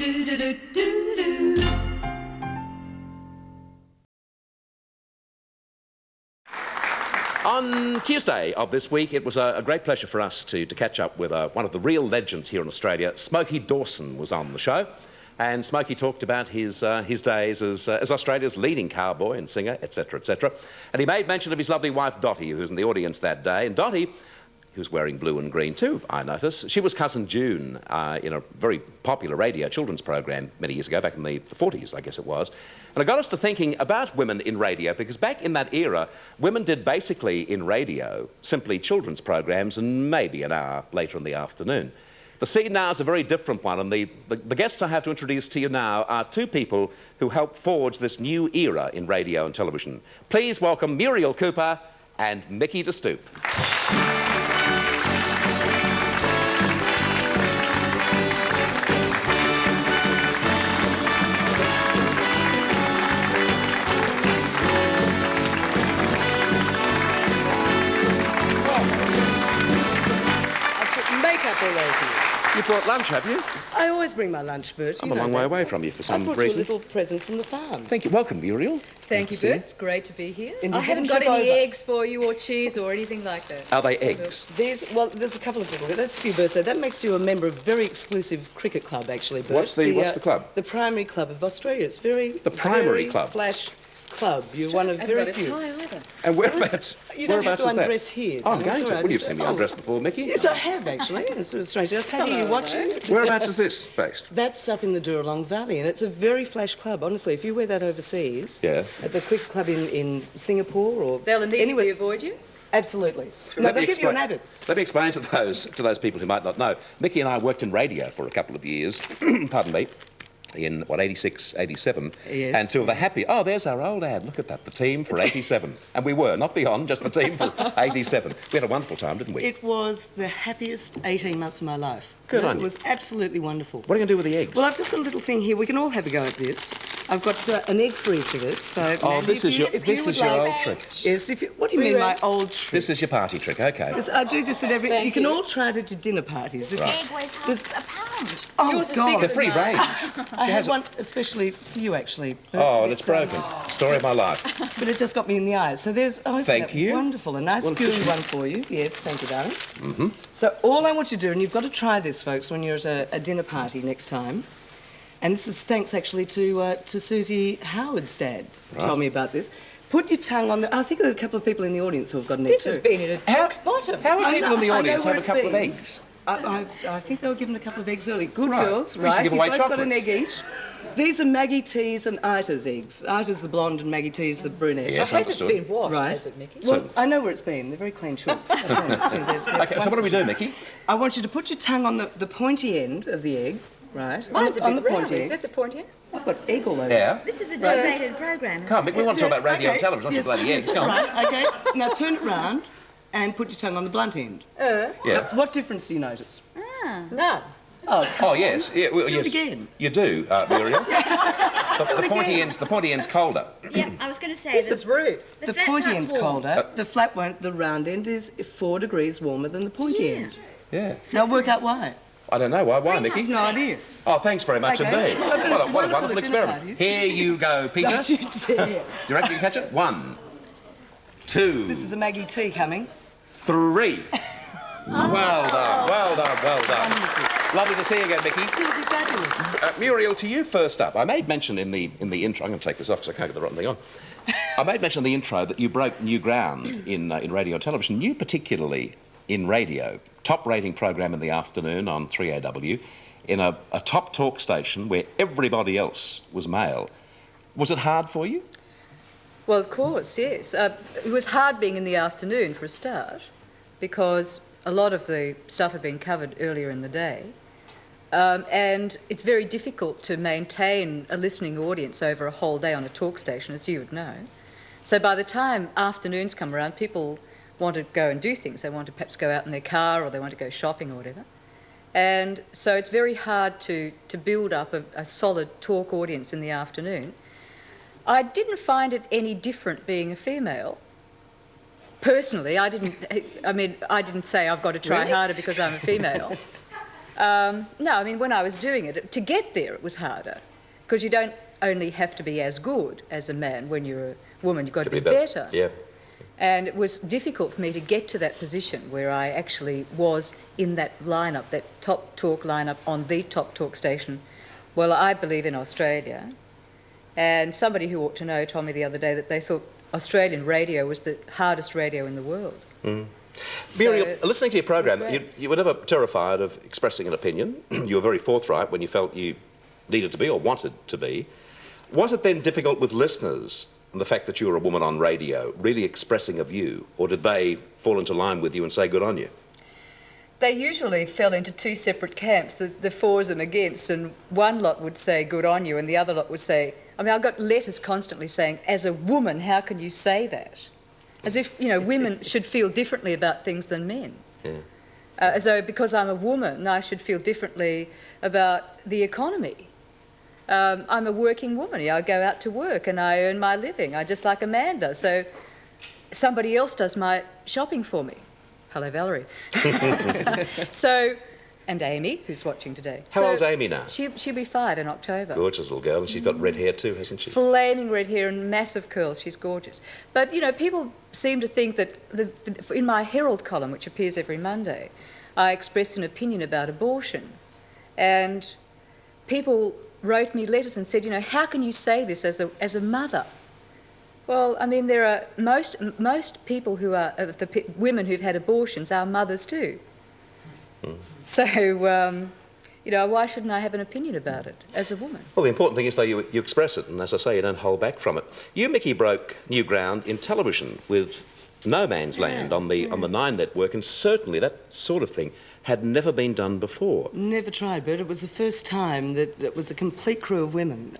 On Tuesday of this week, it was a great pleasure for us to catch up with one of the real legends here in Australia. Smokey Dawson was on the show, and Smokey talked about his days as Australia's leading cowboy and singer, etc., etc. And he made mention of his lovely wife, Dottie, who was in the audience that day. And Dottie, who's wearing blue and green too, I notice, she was Cousin June in a very popular radio children's program many years ago, back in the 40s, I guess it was. And it got us to thinking about women in radio, because back in that era, women did basically in radio simply children's programs and maybe an hour later in the afternoon. The scene now is a very different one, and the guests I have to introduce to you now are two people who helped forge this new era in radio and television. Please welcome Muriel Cooper and Mickie de Stoop. You brought lunch, have you? I always bring my lunch, Bert. I'm a long way away from you for some reason. I brought you a little present from the farm. Thank you. Welcome, Muriel. Thank you, Bert. It's great to be here. And I haven't got any eggs for you or cheese or anything like that. Are they eggs? There's a couple of people. That's for your birthday. That makes you a member of a very exclusive cricket club, actually, Bert. What's the club? The Primary Club of Australia. It's very... The Primary Club? Flash club. You're one of very few. I haven't got a tie either. And whereabouts? You don't have to undress here. Oh, I'm going to. Well, you've seen me undressed before, Mickie. Yes, I have, actually. It's sort of strange. Patty, are you watching? Whereabouts is this based? That's up in the Duralong Valley, and it's a very flash club. Honestly, if you wear that overseas, yeah, at the cricket club in Singapore or they'll immediately avoid you. Absolutely. No, they'll give you an abbots. Let me explain to those people who might not know. Mickie and I worked in radio for a couple of years. Pardon me. In, 86, 87, yes. Until the happy... Oh, there's our old ad. Look at that, the team for 87. And we were, not beyond, just the team for 87. We had a wonderful time, didn't we? It was the happiest 18 months of my life. Good on you. It was absolutely wonderful. What are you going to do with the eggs? Well, I've just got a little thing here. We can all have a go at this. I've got an egg for each of us. So this is your old trick. Yes. What do you mean, my old trick? This is your party trick, OK. I do this at every... You can all try it at your dinner parties. This egg weighs half a pound. Oh, yours God. is bigger They're free range. I had one especially for you, actually. Oh, and it's broken. Story of my life. But it just got me in the eyes. So there's... Oh, thank you. Wonderful. A nice gooey one for you. Yes, thank you, darling. Mm-hmm. So all I want you to do, and you've got to try this, folks, when you're at a dinner party next time, and this is thanks, actually, to Susie Howard's dad who told me about this. Put your tongue on the... I think there are a couple of people in the audience who have got an egg This has been in a joke's bottom. How would people in the audience have a couple of been. eggs? I think they were given a couple of eggs early. Good girls, We used to right? give away You've both got chocolates. an egg each. These are Maggie T's and Ita's eggs. Ita's the blonde and Maggie T's the brunette. Yes, I hope it's understood. been washed, Right. has it, Mickie? Well, I know where it's been. They're very clean chooks. I promise. They're OK, so what do we do, Mickie? I want you to put your tongue on the pointy end of the egg, right? Mine's a on bit the round. pointy Is end. that the pointy end? I've got egg all over. Yeah. This is a G-rated program. Come on, Mick, we want to talk about radio and television, not Yes. just bloody eggs. Come on. Right, OK. Now turn it round and put your tongue on the blunt end. Yeah. Now, what difference do you notice? None. Oh, Yes. Yeah, well, do yes. it again. You do, Muriel. The pointy end's colder. Yeah, I was going to say... This is rude. The flat pointy part's end's warm. colder. The flat one, the round end is 4 degrees warmer than the pointy end. Yeah. Now work out why. I don't know. Why, Mickie? No idea. Oh, thanks very much Okay. indeed. So it's What a wonderful wonderful at dinner experiment. parties. Here you go, Peter. Don't you dare. You reckon you can catch it? 1, 2, This is a Maggie T coming. 3. Well done. Lovely to see you again, Mickie. You'll be fabulous. Muriel, to you first up. I made mention in the intro. I'm going to take this off because I can't get the rotten thing on. I made mention in the intro that you broke new ground in radio and television. You particularly in radio, top rating program in the afternoon on 3AW, in a top talk station where everybody else was male. Was it hard for you? Well, of course, yes. It was hard being in the afternoon for a start, because a lot of the stuff had been covered earlier in the day. And it's very difficult to maintain a listening audience over a whole day on a talk station, as you would know. So by the time afternoons come around, people want to go and do things. They want to perhaps go out in their car, or they want to go shopping or whatever. And so it's very hard to build up a solid talk audience in the afternoon. I didn't find it any different being a female. Personally, I didn't say I've got to try harder because I'm a female. No, I mean, when I was doing it, to get there it was harder, because you don't only have to be as good as a man when you're a woman, you've got to be better. Yeah. And it was difficult for me to get to that position where I actually was in that lineup, that top talk lineup on the top talk station, well, I believe in Australia. And somebody who ought to know told me the other day that they thought Australian radio was the hardest radio in the world. Muriel, listening to your program, you were never terrified of expressing an opinion. You were very forthright when you felt you needed to be or wanted to be. Was it then difficult with listeners, and the fact that you were a woman on radio, really expressing a view, or did they fall into line with you and say good on you? They usually fell into two separate camps, the fors and against, and one lot would say good on you and the other lot would say, I mean, I got letters constantly saying, as a woman, how can you say that? As if, women should feel differently about things than men. Yeah. As though because I'm a woman, I should feel differently about the economy. I'm a working woman. I go out to work and I earn my living. I just like a man does. So somebody else does my shopping for me. Hello, Valerie. And Amy, who's watching today. How old's Amy now? She'll be 5 in October. Gorgeous little girl, and she's got red hair too, hasn't she? Flaming red hair and massive curls. She's gorgeous. But, people seem to think that in my Herald column, which appears every Monday, I expressed an opinion about abortion. And people wrote me letters and said, how can you say this as a mother? Well, I mean, there are most people who are, women who've had abortions are mothers too. So, why shouldn't I have an opinion about it as a woman? Well, the important thing is, though, you express it, and as I say, you don't hold back from it. You, Mickie, broke new ground in television with No Man's Land on the 9 network, and certainly that sort of thing had never been done before. Never tried, Bert. It was the first time that it was a complete crew of women,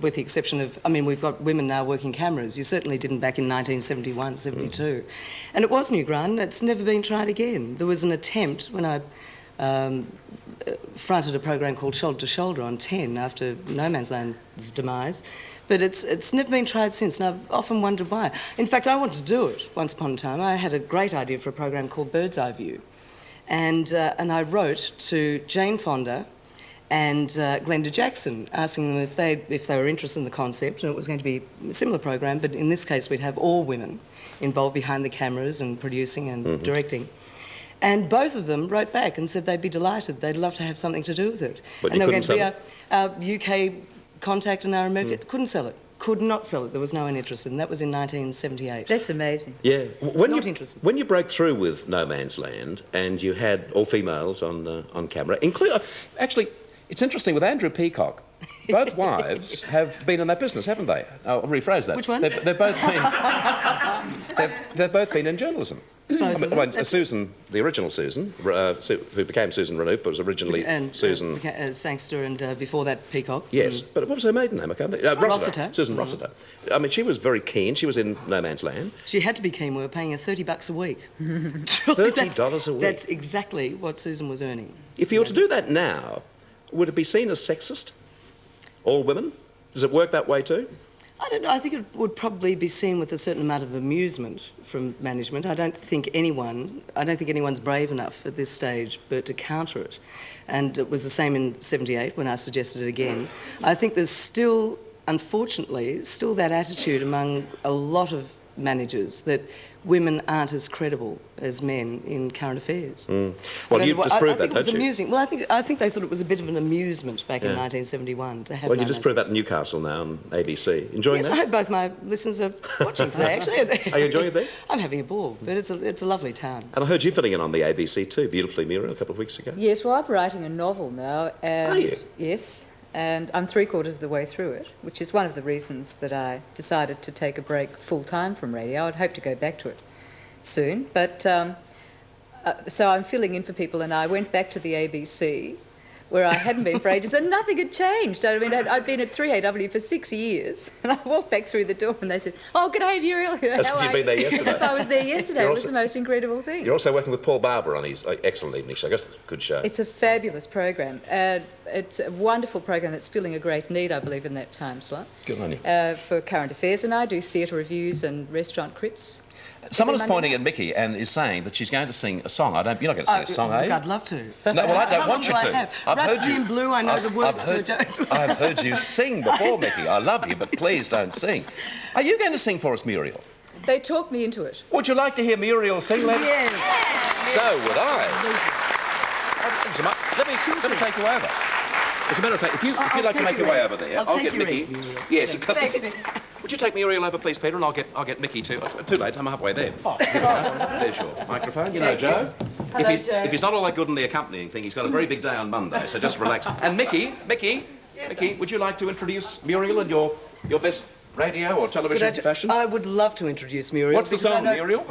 with the exception of, we've got women now working cameras. You certainly didn't back in 1971, 72. And it was new ground. It's never been tried again. There was an attempt when I fronted a program called Shoulder to Shoulder on 10 after No Man's Land's demise. But it's never been tried since, and I've often wondered why. In fact, I wanted to do it once upon a time. I had a great idea for a program called Bird's Eye View. And I wrote to Jane Fonda and Glenda Jackson, asking them if they were interested in the concept, and it was going to be a similar program, but in this case we'd have all women involved behind the cameras and producing and directing. And both of them wrote back and said they'd be delighted. They'd love to have something to do with it. But and you they were couldn't going to sell be our UK contact in our America. Couldn't sell it. Could not sell it. There was no one interested. And that was in 1978. That's amazing. Yeah. Interested. When you broke through with No Man's Land and you had all females on camera, actually, it's interesting with Andrew Peacock. Both wives have been in that business, haven't they? I'll rephrase that. Which one? They've both been in journalism. Susan, the original Susan, who became Susan Renouf, but was originally Susan... Sangster, and before that, Peacock. Yes, but what was her maiden name? I can't think. Rossiter. Susan Rossiter. I mean, she was very keen. She was in No Man's Land. She had to be keen. We were paying her $30 a week. $30 a week? That's exactly what Susan was earning. If you were to do that now, would it be seen as sexist? All women? Does it work that way too? I don't know. I think it would probably be seen with a certain amount of amusement from management. I don't think anyone's brave enough at this stage, Bert, to counter it. And it was the same in 78 when I suggested it again. I think there's still, unfortunately, that attitude among a lot of managers that women aren't as credible as men in current affairs. Well, you disproved that, I think it was don't you? amusing. Well, I think they thought it was a bit of an amusement back in 1971 to have. Well, you disproved that in Newcastle now on ABC. Enjoying yes, that? I hope both my listeners are watching today, actually. Are you enjoying it there? I'm having a ball, but it's a lovely town. And I heard you filling in on the ABC too, beautifully, Muriel, a couple of weeks ago. Yes, well, I'm writing a novel now. And Are you? Yes, and I'm 3/4 of the way through it, which is one of the reasons that I decided to take a break full-time from radio. I'd hope to go back to it soon, but so I'm filling in for people, and I went back to the ABC where I hadn't been for ages and nothing had changed. I mean, I'd been at 3AW for 6 years, and I walked back through the door and they said, "Oh, g'day, Muriel." As if you'd been there yesterday. As if I was there yesterday. It was the most incredible thing. You're also working with Paul Barber on his excellent evening show. I guess good show. It's a fabulous program. It's a wonderful program that's filling a great need, I believe, in that time slot. Good on you. For current affairs, and I do theatre reviews and restaurant crits. Someone is Monday pointing night. at Mickie and is saying that she's going to sing a song. You're not going to sing a song, look, are you? I'd love to. No, well, I don't want you What do to. I have? Rusty in Blue, I know the words to it. I've heard you sing before, Mickie. I love you, but please don't sing. Are you going to sing for us, Muriel? They talked me into it. Would you like to hear Muriel sing, ladies? Yes. So would I. Let me take you over. As a matter of fact, if you'd like to take you make your way over there, I'll get take your Mickie. ear, Muriel. Yes, because Thanks, Mick. would you take Muriel over, please, Peter, and I'll get Mickie too. Too late. I'm halfway there. There's your microphone. You know, Joe. Hello, Joe. If he's not all that good in the accompanying thing, he's got a very big day on Monday. So just relax. And Mickie, would you like to introduce Muriel and your best radio or television fashion? I would love to introduce Muriel. What's the because I song, know- Muriel?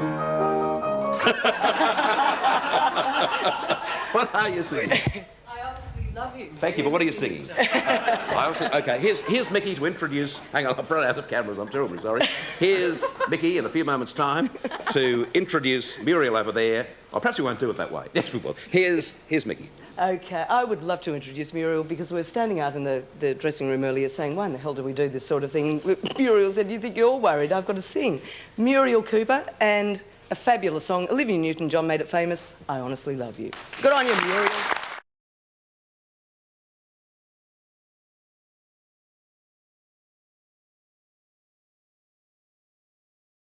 What are you singing? I honestly love you. Thank you, but what are you singing? Okay, here's Mickie to introduce... Hang on, I've run out of cameras, I'm terribly sorry. Here's Mickie in a few moments' time to introduce Muriel over there. Or perhaps we won't do it that way. Yes, we will. Here's Mickie. Okay, I would love to introduce Muriel because we were standing out in the dressing room earlier saying, why in the hell do we do this sort of thing? Muriel said, you think you're worried? I've got to sing. Muriel Cooper and a fabulous song. Olivia Newton-John made it famous. I honestly love you. Good on you, Muriel.